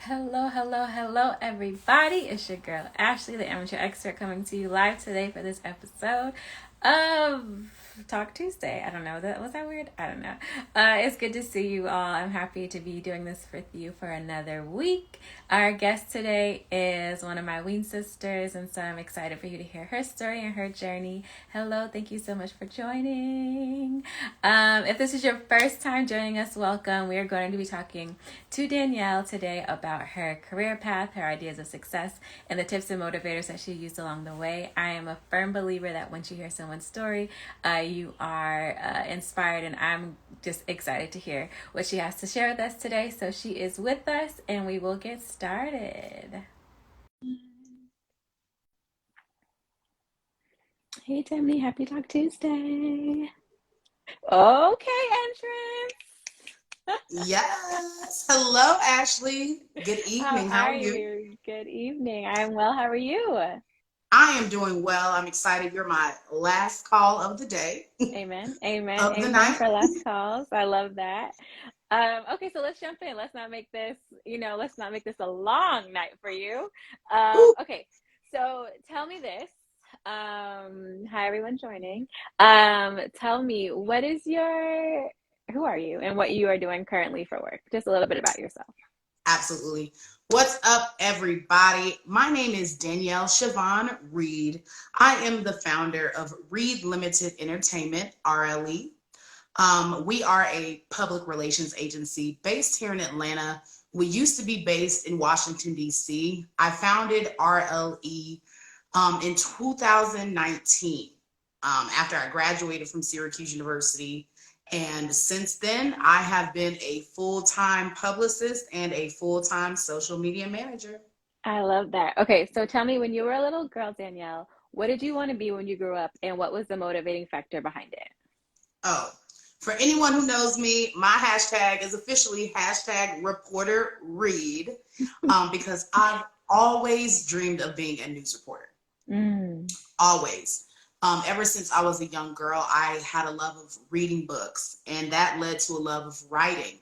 Hello, everybody. It's your girl, Ashley, the amateur expert, coming to you live today for this episode of Talk Tuesday. I don't know. Was that weird? I don't know. It's good to see you all. I'm happy to be doing this with you for another week. Our guest today is one of my Ween sisters, and so I'm excited for you to hear her story and her journey. Hello, thank you so much for joining. If this is your first time joining us, welcome. We are going to be talking to Danielle today about her career path, her ideas of success, and the tips and motivators that she used along the way. I am a firm believer that once you hear someone's story, you are inspired, and I'm just excited to hear what she has to share with us today. So she is with us, and we will get started. Hey, Timmy, happy Talk Tuesday. Okay, entrance. Yes. Hello, Ashley. Good How evening. How are are you? you? Good evening. I'm well. How are you? I am doing well. I'm excited. You're my last call of the day, Amen. Amen. of the Amen night. for last calls. I love that. Okay, so let's jump in. Let's not make this a long night for you. Woo. Okay, so tell me this. Hi everyone joining. Tell me who are you and what you are doing currently for work? Just a little bit about yourself. Absolutely. What's up, everybody? My name is Danielle Siobhan Reed. I am the founder of Reed Limited Entertainment, RLE. We are a public relations agency based here in Atlanta. We used to be based in Washington, D.C. I founded RLE in 2019 after I graduated from Syracuse University. And since then, I have been a full-time publicist and a full-time social media manager. I love that. Okay, so tell me when you were a little girl, Danielle, what did you want to be when you grew up and what was the motivating factor behind it? Oh, for anyone who knows me, my hashtag is officially hashtag reporter read because I've always dreamed of being a news reporter. Mm. Always. Ever since I was a young girl, I had a love of reading books, and that led to a love of writing.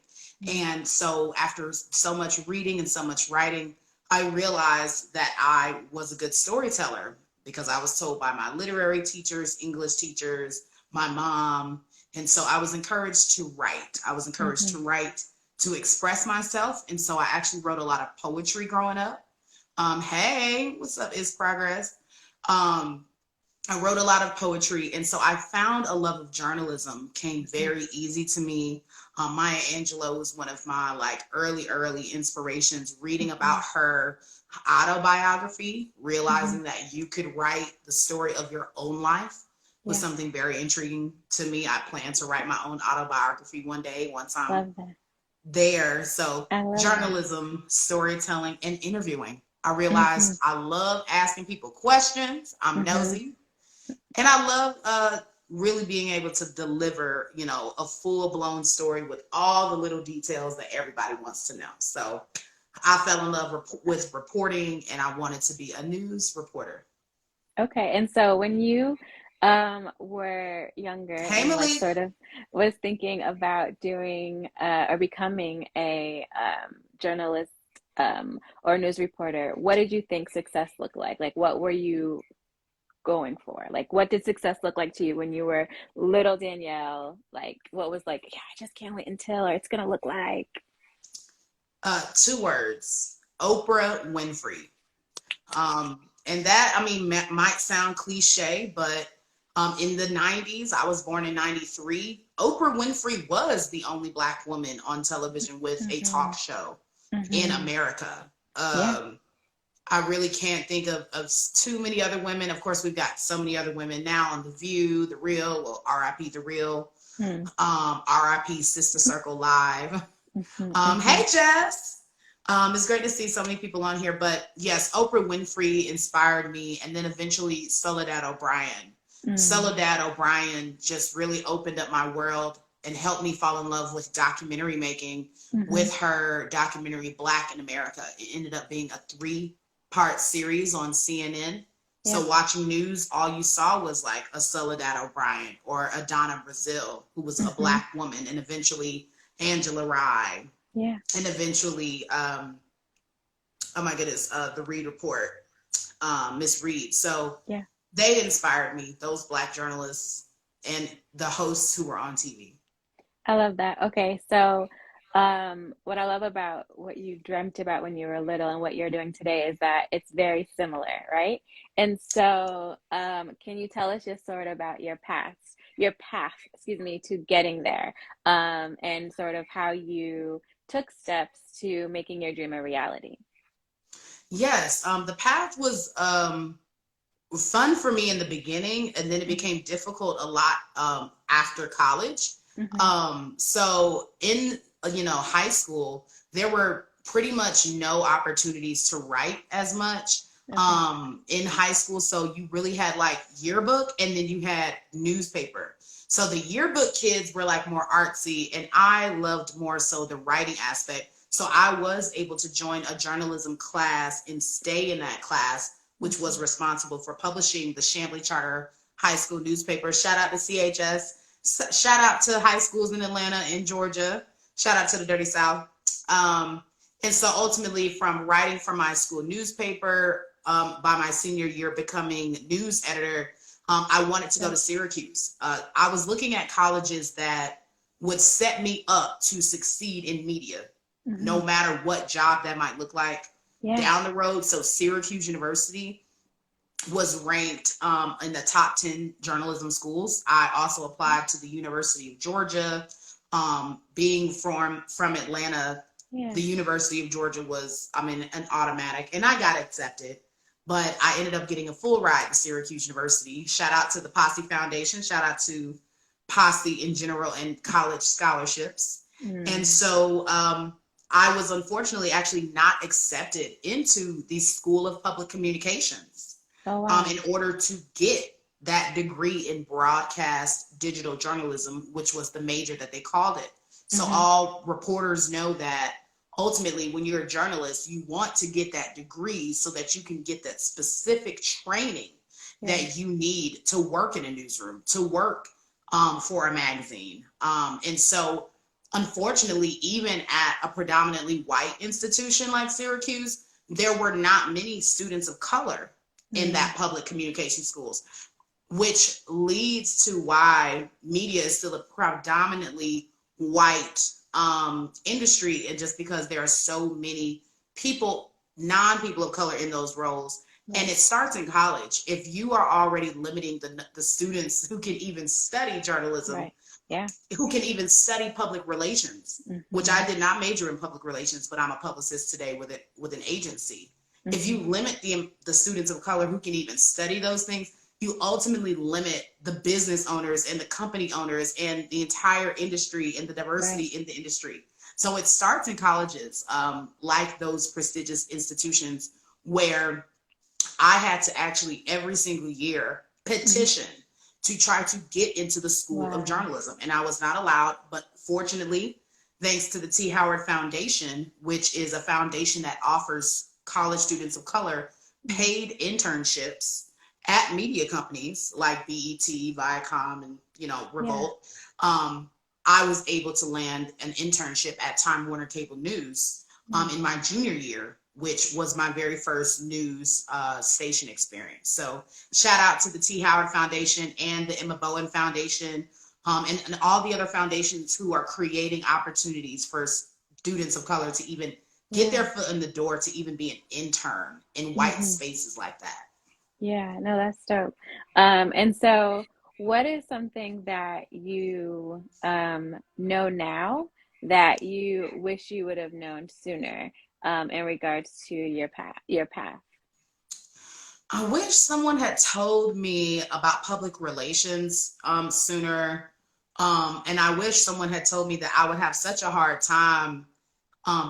And so, after so much reading and so much writing, I realized that I was a good storyteller because I was told by my literary teachers, English teachers, my mom. And so, I was encouraged to write. I was encouraged Mm-hmm. to write to express myself. And so, I actually wrote a lot of poetry growing up. Hey, what's up, is progress? Um, I wrote a lot of poetry, and so I found a love of journalism came very easy to me. Maya Angelou was one of my like early inspirations. Reading Mm-hmm. about her autobiography, Mm-hmm. realizing that you could write the story of your own life was Yeah, something very intriguing to me. I plan to write my own autobiography one day, once I'm love that. there. So I love that. journalism, storytelling, and interviewing. I Mm-hmm. realized I love asking people questions. I'm Mm-hmm. nosy. And I love really being able to deliver, a full blown story with all the little details that everybody wants to know. So I fell in love with reporting, and I wanted to be a news reporter. Okay, and so when you were younger Hey, and like Malik. sort of was thinking about doing or becoming a journalist or news reporter, what did you think success looked like? Like what were you going for? Like what did success look like to you when you were little Danielle? Like what was like, yeah, I just can't wait until or it's gonna look like. Two words: Oprah Winfrey. And that, I mean, might sound cliche, but in the 90s, I was born in 93. Oprah Winfrey was the only Black woman on television with a Mm-hmm. talk show in Mm-hmm. America. Yeah. I really can't think of too many other women. Of course, we've got so many other women now on The View, The Real, well, RIP The Real, Mm-hmm. RIP Sister Circle Live. Mm-hmm. Hey, Jess. It's great to see so many people on here. But yes, Oprah Winfrey inspired me, and then eventually Soledad O'Brien. Mm-hmm. Soledad O'Brien just really opened up my world and helped me fall in love with documentary making Mm-hmm. with her documentary Black in America. It ended up being a 3-part series on CNN. Yeah. So watching news, all you saw was like a Soledad O'Brien or a Donna Brazile, who was a Mm-hmm. Black woman, and eventually Angela Rye, Yeah. and eventually oh my goodness, the Reed Report, Miss Reed. So Yeah. they inspired me, those Black journalists and the hosts who were on TV. I love that. Okay, so what I love about what you dreamt about when you were little and what you're doing today is that it's very similar, right? And so, can you tell us just sort of about your path, excuse me, to getting there, and sort of how you took steps to making your dream a reality? Yes, the path was fun for me in the beginning, and then it Hmm. became difficult a lot after college. Hmm. So in high school, there were pretty much no opportunities to write as much Okay. in high school. So you really had like yearbook, and then you had newspaper. So the yearbook kids were like more artsy, and I loved more so the writing aspect. So I was able to join a journalism class and stay in that class, which was Hmm. responsible for publishing the Chamblee Charter High School newspaper. Shout out to CHS. Shout out to high schools in Atlanta and Georgia. Shout out to the Dirty South. Um, and so ultimately, from writing for my school newspaper, by my senior year, becoming news editor, I wanted to go Yeah. to Syracuse. I was looking at colleges that would set me up to succeed in media, Hmm. no matter what job that might look like Yeah. down the road. So Syracuse University was ranked in the top 10 journalism schools. I also applied to the University of Georgia. Being from Atlanta, Yeah. the University of Georgia was, I mean, an automatic, and I got accepted. But I ended up getting a full ride to Syracuse University. Shout out to the Posse Foundation. Shout out to Posse in general and college scholarships. And Mm. so I was unfortunately actually not accepted into the School of Public Communications Oh, wow. in order to get that degree in broadcast digital journalism, which was the major that they called it. So Hmm. all reporters know that ultimately when you're a journalist, you want to get that degree so that you can get that specific training Yeah. that you need to work in a newsroom, to work for a magazine. And so unfortunately, even at a predominantly white institution like Syracuse, there were not many students of color in Mm. that public communication schools, which leads to why media is still a predominantly white industry. And just because there are so many people, non-people of color in those roles, and Right. it starts in college. If you are already limiting the students who can even study journalism, Right. Yeah. who can even study public relations, which Hmm. I did not major in public relations, but I'm a publicist today with an agency. If you Hmm. limit the students of color who can even study those things, you ultimately limit the business owners and the company owners and the entire industry and the diversity Right. in the industry. So it starts in colleges, like those prestigious institutions, where I had to actually every single year Hmm. petition to try to get into the School of Wow. Journalism. And I was not allowed, but fortunately, thanks to the T. Howard Foundation, which is a foundation that offers college students of color Hmm. paid internships at media companies like BET, Viacom, and Yeah. Revolt. Um, I was able to land an internship at Time Warner Cable News Mm. in my junior year, which was my very first news station experience. So shout out to the T. Howard Foundation and the Emma Bowen Foundation, and all the other foundations who are creating opportunities for students of color to even get Yeah. their foot in the door, to even be an intern in white Hmm. spaces like that. Yeah. No, that's dope. And so what is something that you know now that you wish you would have known sooner in regards to your path? I wish someone had told me about public relations sooner. And I wish someone had told me that I would have such a hard time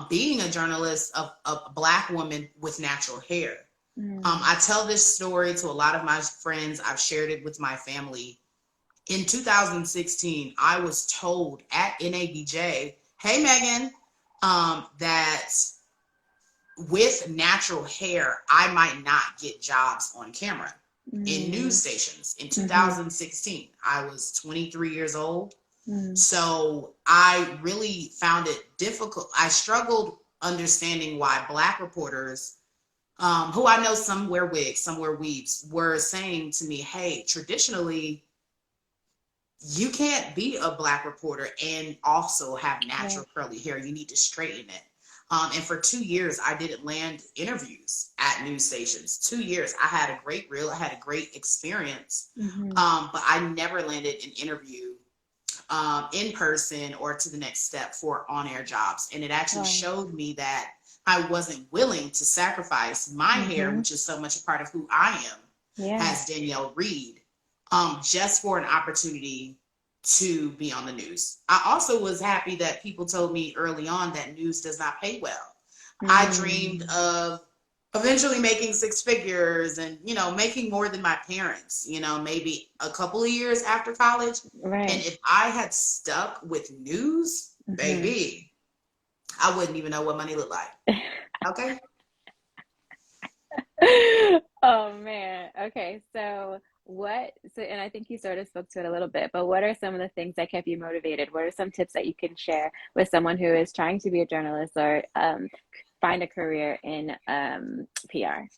being a journalist, of a Black woman with natural hair. Mm. I tell this story to a lot of my friends. I've shared it with my family. In 2016, I was told at NABJ, hey, Megan, that with natural hair, I might not get jobs on camera in news Mm. stations. In Hmm. 2016, I was 23 years old. Mm. So I really found it difficult. I struggled understanding why Black reporters who I know some wear wigs, some wear weaves, were saying to me, hey, traditionally, you can't be a Black reporter and also have Right. natural curly hair. You need to straighten it. And for 2 years, I didn't land interviews at news stations. 2 years, I had a great reel, I had a great experience, Mm-hmm. but I never landed an interview in person or to the next step for on-air jobs. And it actually Wow. showed me that I wasn't willing to sacrifice my hair, Mm-hmm. which is so much a part of who I am Yeah. as Danielle Reed, just for an opportunity to be on the news. I also was happy that people told me early on that news does not pay well. I dreamed Mm. of eventually making six figures and, making more than my parents, maybe a couple of years after college. And Right. if I had stuck with news, Mm-hmm. baby, I wouldn't even know what money looked like. Okay. Oh man. Okay. And I think you sort of spoke to it a little bit, but what are some of the things that kept you motivated? What are some tips that you can share with someone who is trying to be a journalist or find a career in PR?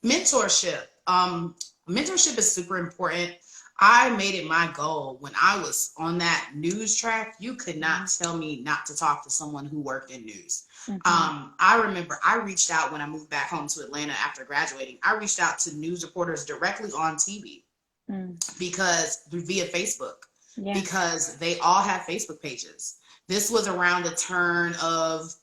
Mentorship. Mentorship is super important. I made it my goal when I was on that news track. You could not tell me not to talk to someone who worked in news. Mm-hmm. I remember I reached out when I moved back home to Atlanta after graduating. I reached out to news reporters directly on TV Mm. because via Facebook, Yeah. because they all have Facebook pages. This was around the turn of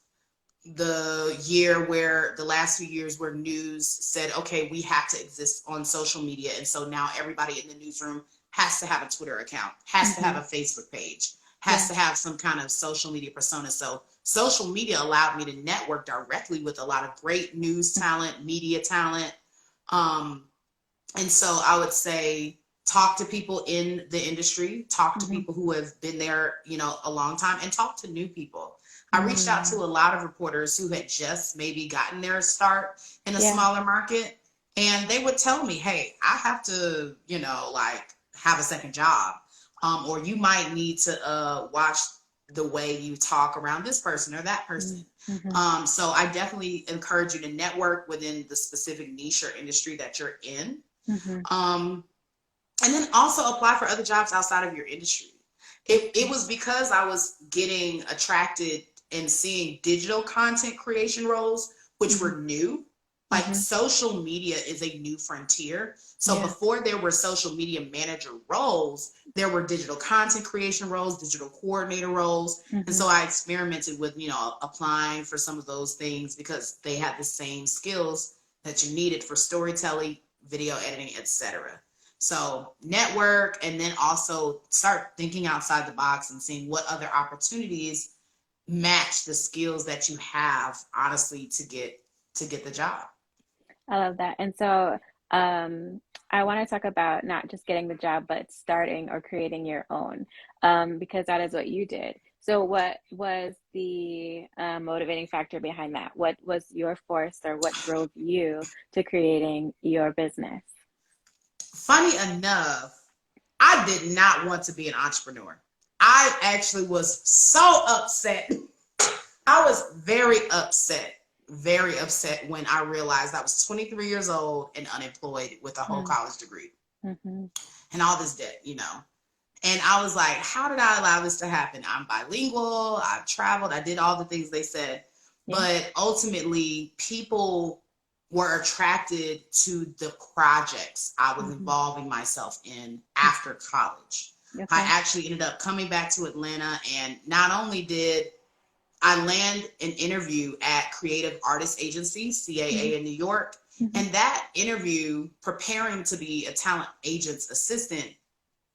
the year where the last few years where news said, okay, we have to exist on social media. And so now everybody in the newsroom has to have a Twitter account, has to have Mm-hmm. a Facebook page, has Yeah. to have some kind of social media persona. So social media allowed me to network directly with a lot of great news talent, media talent. Um, and so I would say talk to people in the industry, talk to Mm-hmm. people who have been there, a long time, and talk to new people. I reached out to Mm. a lot of reporters who had just maybe gotten their start in a Yeah. smaller market, and they would tell me, hey, I have to, like have a second job. Or you might need to watch the way you talk around this person or that person. Mm-hmm. So I definitely encourage you to network within the specific niche or industry that you're in. Mm-hmm. Um, and then also apply for other jobs outside of your industry. It was because I was getting attracted and seeing digital content creation roles, which Mm-hmm. were new. Like Mm-hmm. social media is a new frontier. So Yeah. before there were social media manager roles, there were digital content creation roles, digital coordinator roles. And Mm-hmm. so I experimented with, applying for some of those things because they had the same skills that you needed for storytelling, video editing, etc. So network and then also start thinking outside the box and seeing what other opportunities match the skills that you have, honestly, to get the job. I love that. And so, um, I want to talk about not just getting the job, but starting or creating your own, because that is what you did. So, what was the motivating factor behind that? What was your force, or what drove you to creating your business? Funny enough, I did not want to be an entrepreneur. I actually was so upset. I was very upset when I realized I was 23 years old and unemployed with a whole Mm, college degree mm-hmm. and all this debt. And I was like, how did I allow this to happen? I'm bilingual, I've traveled, I did all the things they said. Yeah. But ultimately, people were attracted to the projects I was Mm-hmm. involving myself in after college. I Okay. actually ended up coming back to Atlanta, and not only did I land an interview at Creative Artist Agency, Mm-hmm. CAA in New York, Mm-hmm. and that interview, preparing to be a talent agent's assistant,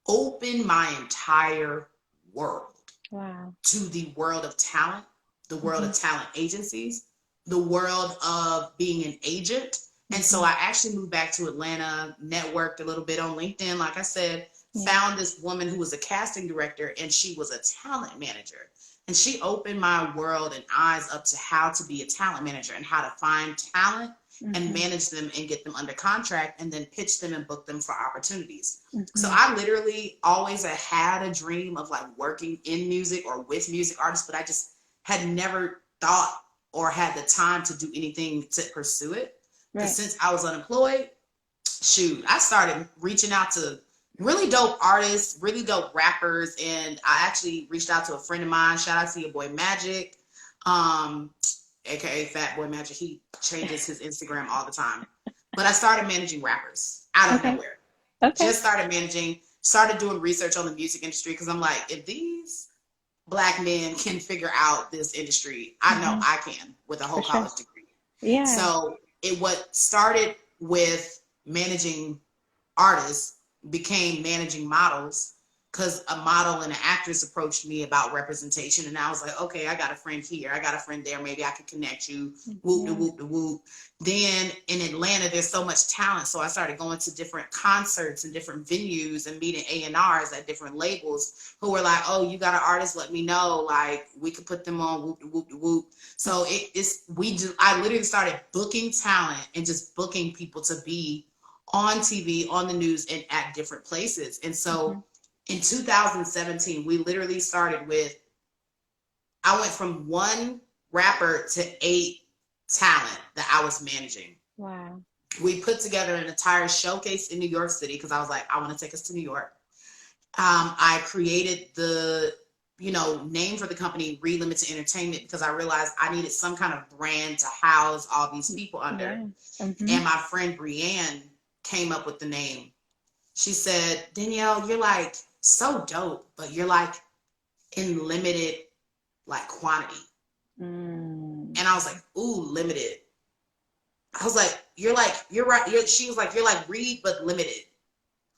opened my entire world Wow. to the world of talent, the world Mm-hmm. of talent agencies, the world of being an agent. And so Mm-hmm. I actually moved back to Atlanta, networked a little bit on LinkedIn, like I said, Yeah. found this woman who was a casting director and she was a talent manager. And she opened my world and eyes up to how to be a talent manager and how to find talent and Mm-hmm. manage them and get them under contract and then pitch them and book them for opportunities. So Mm-hmm. I literally always had a dream of like working in music or with music artists, but I just had never thought or had the time to do anything to pursue it. Because Right. since I was unemployed, shoot, I started reaching out to really dope artists, really dope rappers, and I actually reached out to a friend of mine. Shout out to your boy Magic, um, aka Fat Boy Magic. He changes his Instagram all the time. But I started managing rappers out of Okay. nowhere. Okay. Just started managing, started doing research on the music industry because I'm like, if these Black men can figure out this industry, I know Mm-hmm. I can with a For whole sure. college degree. Yeah. So it what started with managing artists became managing models because a model and an actress approached me about representation, and I was like, okay, I got a friend here, I got a friend there, maybe I could connect you. Whoop de Yeah. whoop de whoop. Then in Atlanta, there's so much talent, so I started going to different concerts and different venues and meeting A&Rs at different labels who were like, oh, you got an artist, let me know, like we could put them on. Whoop de whoop de whoop. So I literally started booking talent and just booking people to be on TV, on the news, and at different places. And Mm-hmm. so in 2017, we literally started with, I went from one rapper to 8 talent that I was managing. Wow. We put together an entire showcase in New York City because I was like, I want to take us to New York. I created the name for the company, Reed Limited Entertainment, because I realized I needed some kind of brand to house all these people under. Yeah. Mm-hmm. And my friend Brienne came up with the name. She said, Danielle, you're like so dope, but you're like in limited like quantity. Mm. And I was like, ooh, limited. I was like, you're right. She was like, you're like Reed, but limited.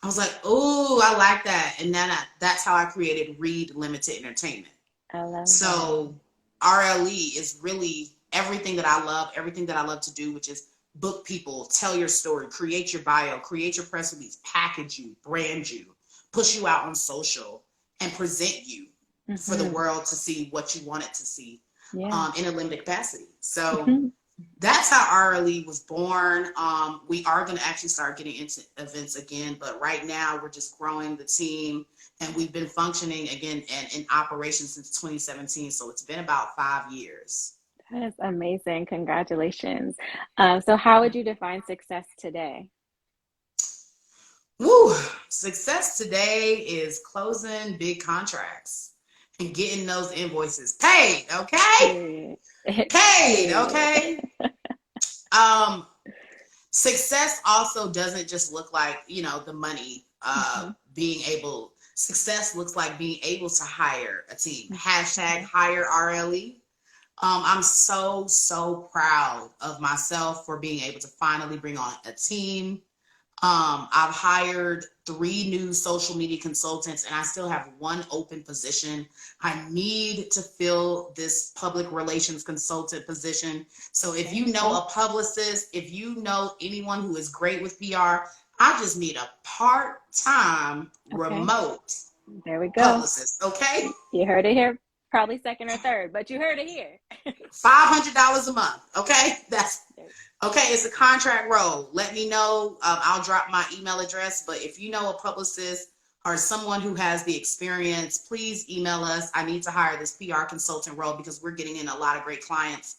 I was like, ooh, I like that. And then that's how I created Reed Limited Entertainment. I love that. So RLE is really everything that I love to do, which is book people, tell your story, create your bio, create your press release, package you, brand you, push you out on social, and present you for the Mm-hmm. world to see what you want it to see Yeah. in a limited capacity. So Mm-hmm. that's how RLE was born. We are going to actually start getting into events again, but right now we're just growing the team, and we've been functioning again and in operation since 2017. So it's been about 5 years. That is amazing. Congratulations. So how would you define success today? Woo! Success today is closing big contracts and getting those invoices paid. Okay, Period. paid. Period. Okay. Um, Success also doesn't just look like the money. Mm-hmm. Success looks like being able to hire a team. Hashtag Mm-hmm. hire RLE. I'm so proud of myself for being able to finally bring on a team. I've hired 3 new social media consultants, and I still have 1 open position. I need to fill this public relations consultant position. So if you know Okay. a publicist, if you know anyone who is great with PR, I just need a part-time Okay. remote There we go. publicist, okay? You heard it here, probably second or third, but you heard it here. $500 a month, okay? That's There- okay. It's a contract role. Let me know. I'll drop my email address. But if you know a publicist or someone who has the experience, please email us. I need to hire this PR consultant role because we're getting in a lot of great clients.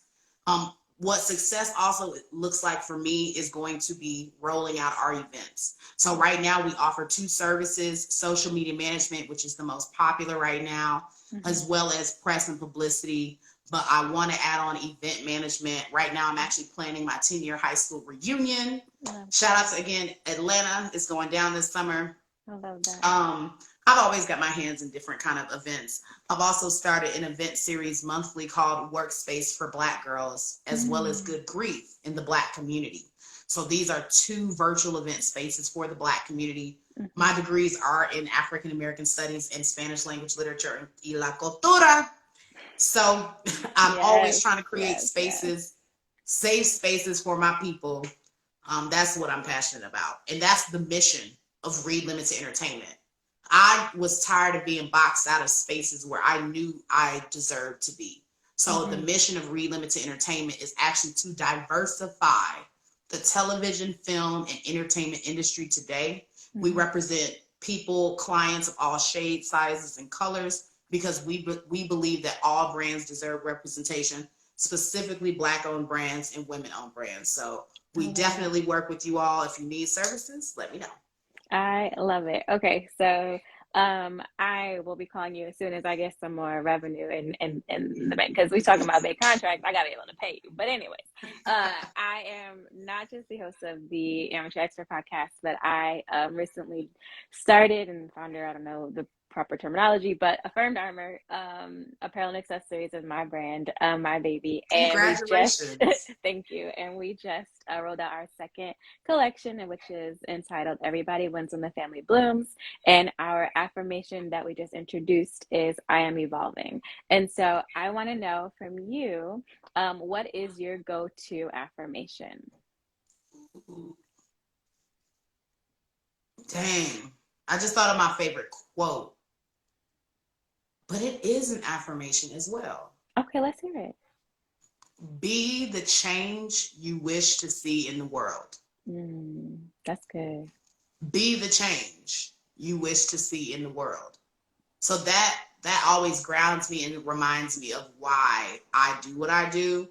What success also looks like for me is going to be rolling out our events. So right now we offer 2 services: social media management, which is the most popular right now, Mhm. as well as press and publicity. But I want to add on event management. Right now I'm actually planning my 10-year high school reunion. Love Shout out to, again, Atlanta is going down this summer. I love that. I've always got my hands in different kind of events. I've also started an event series monthly called Workspace for Black Girls, as well as Mm. Good Grief in the Black community. So these are 2 virtual event spaces for the Black community. Mhm. My degrees are in African American Studies and Spanish language literature y la cultura. So I'm always Yes, trying to create yes, yes. spaces, safe spaces for my people. That's what I'm passionate about. And that's the mission of Reed Limited Entertainment. I was tired of being boxed out of spaces where I knew I deserved to be. So the Mhm. mission of Reed Limited Entertainment is actually to diversify the television, film, and entertainment industry today. We Mhm. represent people, clients of all shades, sizes, and colors because we believe that all brands deserve representation. specifically Black-owned brands and women-owned brands. So we Oh, wow. definitely work with you all. If you need services, let me know. I love it. Okay, so I will be calling you as soon as I get some more revenue in the bank because we talking about big contracts. I gotta be able to pay you. But anyways, I am not just the host of the Amateur Expert podcast, but I recently started and founder, I don't know the proper terminology, but Affirmed Armor, apparel and accessories is my brand, my baby, and we just Congratulations. thank you, and we just rolled out our second collection, which is entitled Everybody Wins When the Family Blooms. And our affirmation that we just introduced is I am evolving. And so I want to know from you, what is your go to affirmation? Dang. I just thought of my favorite quote, but it is an affirmation as well. Okay, let's hear it. Be the change you wish to see in the world. That's good. Be the change you wish to see in the world. So that always grounds me and reminds me of why I do what I do,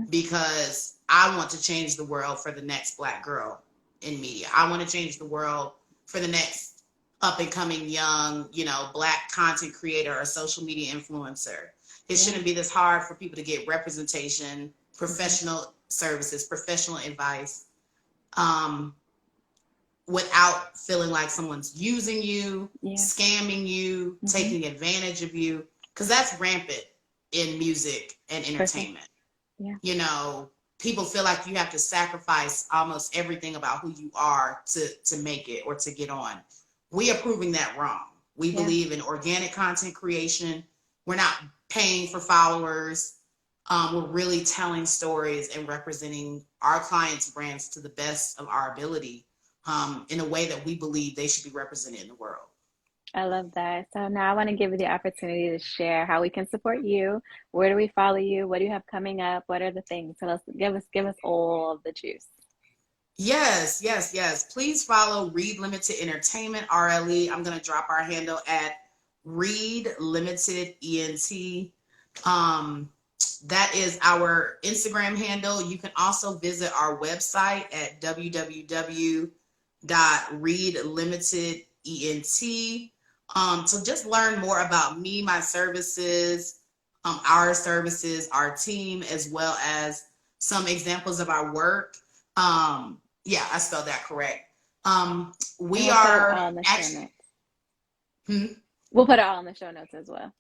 because I want to change the world for the next Black girl in media. I want to change the world for the next up and coming young, Black content creator or social media influencer. It shouldn't be this hard for people to get representation, professional services, professional advice, without feeling like someone's using you, scamming you, taking advantage of you, because that's rampant in music and entertainment. People feel like you have to sacrifice almost everything about who you are to make it or to get on. We are proving that wrong. We believe in organic content creation. We're not paying for followers. We're really telling stories and representing our clients' brands to the best of our ability, in a way that we believe they should be represented in the world. I love that. So now I want to give you the opportunity to share how we can support you. Where do we follow you? What do you have coming up? What are the things? So let's give us all of the juice. Yes. Please follow Read Limited Entertainment, RLE. I'm going to drop our handle at Read Limited ENT. That is our Instagram handle. You can also visit our website at www.readlimitedent. So just learn more about me, my services, our services, our team, as well as some examples of our work. Yeah, I spelled that correct. We we'll are actually. We'll put it all in the show notes as well.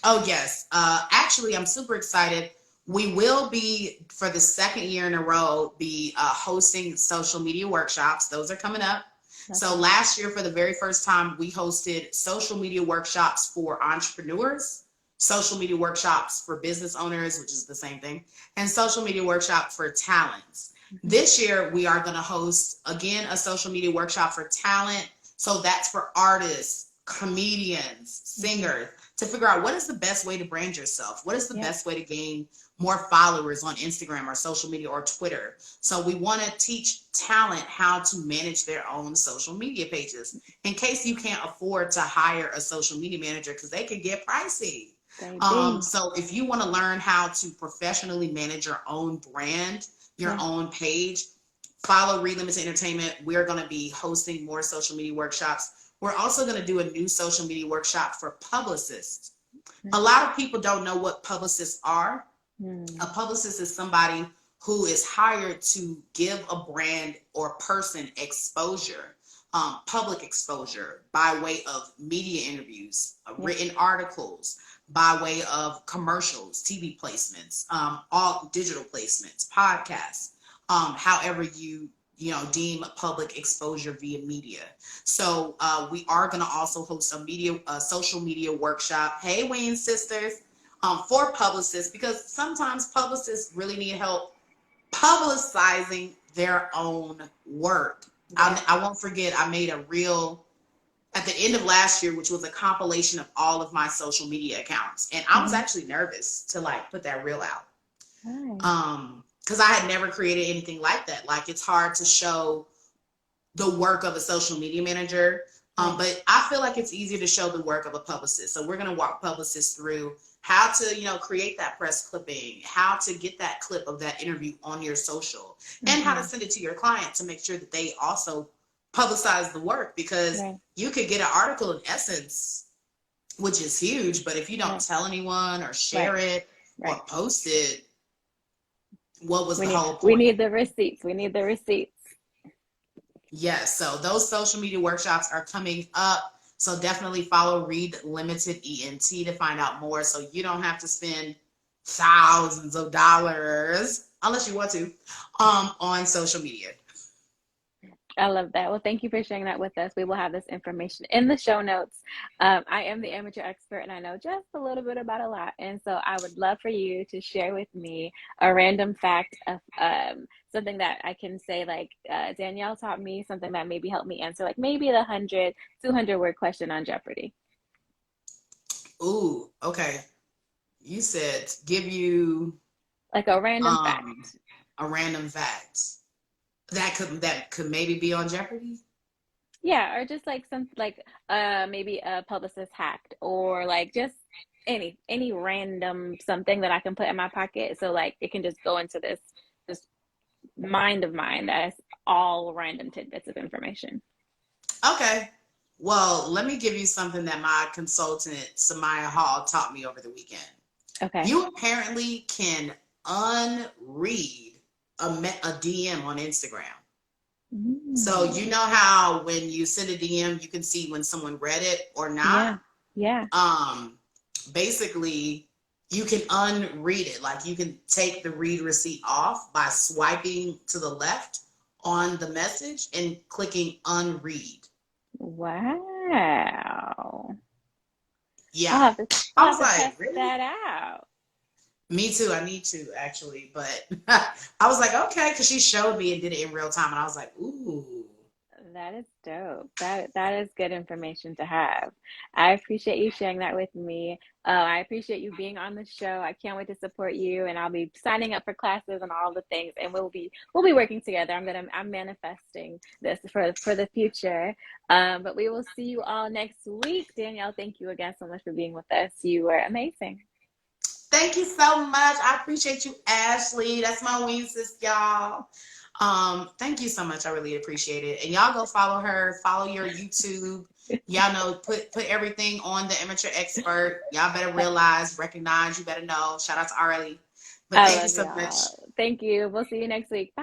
Oh, yes. Actually, I'm super excited. We will be, for the second year in a row, be hosting social media workshops. Those are coming up. So last year, for the very first time, we hosted social media workshops for entrepreneurs, social media workshops for business owners, which is the same thing, and social media workshop for talents. This year, we are going to host, again, a social media workshop for talent. So that's for artists, comedians, singers, to figure out what is the best way to brand yourself. What is the best way to gain more followers on Instagram or social media or Twitter. So we want to teach talent how to manage their own social media pages in case you can't afford to hire a social media manager, because they could get pricey. So if you want to learn how to professionally manage your own brand, your own page, follow Read Limited Entertainment. We're going to be hosting more social media workshops. We're also going to do a new social media workshop for publicists. A lot of people don't know what publicists are. A publicist is somebody who is hired to give a brand or person exposure, public exposure, by way of media interviews, written articles, by way of commercials, TV placements, all digital placements, podcasts, however you deem public exposure via media. So we are going to also host a social media workshop. Hey, Wayne sisters, for publicists, because sometimes publicists really need help publicizing their own work. I won't forget, I made a reel at the end of last year, which was a compilation of all of my social media accounts. And I was actually nervous to put that reel out. Because I had never created anything like that. It's hard to show the work of a social media manager Right. But I feel like it's easier to show the work of a publicist. So we're going to walk publicists through how to, create that press clipping, how to get that clip of that interview on your social, and how to Mm-hmm. send it to your client to make sure that they also publicize the work, because Right. you could get an article in Essence, which is huge, but if you don't Right. tell anyone or share Right. it or Right. post it, what was We the need whole we point? need the receipts. We need the receipts. Yes, so those social media workshops are coming up. So definitely follow Read Limited ENT to find out more, so you don't have to spend thousands of dollars, unless you want to, on social media. I love that. Well, thank you for sharing that with us. We will have this information in the show notes. I am the amateur expert and I know just a little bit about a lot. And so I would love for you to share with me a random fact of something that I can say, like Danielle taught me, something that maybe helped me answer, like maybe the 100, 200 word question on Jeopardy. Ooh, okay. You said give you Like a random um fact. a random fact that could maybe be on Jeopardy. Yeah, or just like some like maybe a publicist hacked or like just any random something that I can put in my pocket so like it can just go into this mind of mine that's all random tidbits of information. Okay. Well, let me give you something that my consultant Samaya Hall taught me over the weekend. Okay. You apparently can unread a DM on Instagram. So you Mm. know how when you send a DM, you can see when someone read it or not. Yeah. Yeah. Um, Basically, you can unread it. Like you can take the read receipt off by swiping to the left on the message and clicking unread. Wow. Yeah. I'll have to I I'll was have to like, test really? that out. Me too. I need to actually, but I was like, okay, because she showed me and did it in real time, and I was like, ooh. That is dope. That is good information to have. I appreciate you sharing that with me. I appreciate you being on the show. I can't wait to support you, and I'll be signing up for classes and all the things, and we'll be working together. I'm manifesting this for the future. But we will see you all next week. Danielle, thank you again so much for being with us. You were amazing. Thank you so much. I appreciate you, Ashley. That's my wing sis, y'all. Thank you so much. I really appreciate it. And y'all go follow her, follow your YouTube. Y'all know, put everything on the amateur expert. Y'all better realize, recognize, you better know. Shout out to Arlie. But I thank you love so much. y'all. Thank you. We'll see you next week. Bye.